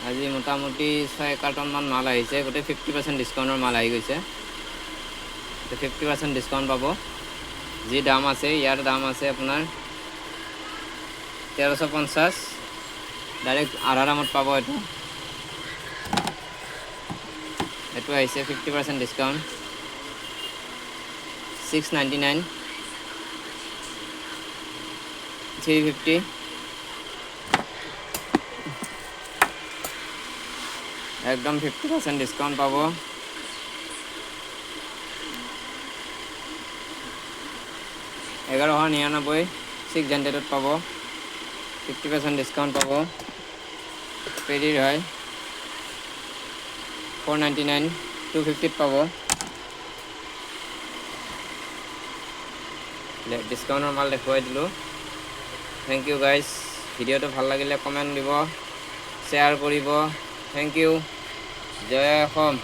আজি মোটামুটি 6 কাৰ্টনমান মাল আহিছে, গোটেই 50% ডিছকাউণ্টৰ মাল আহি গৈছে। 50% ডিছকাউণ্ট পাব। যি দাম আছে ইয়াৰ দাম আছে আপোনাৰ 1350, ডাইৰেক্ট আধা দামত পাব। এইটো আহিছে 50% ডিছকাউণ্ট 699, 350, একদম 50% ডিছকাউণ্ট পাব। 1199 600 পাব, 50% ডিছকাউণ্ট পাব। পেৰিৰ হয় 499, 250 পাব। ডিছকাউণ্টৰ মাল দেখুৱাই দিলোঁ। Thank you guys. ভিডিঅ'টো ভাল লাগিলে কমেণ্ট দিব, শ্বেয়াৰ কৰিব। Thank you. জয় অসম।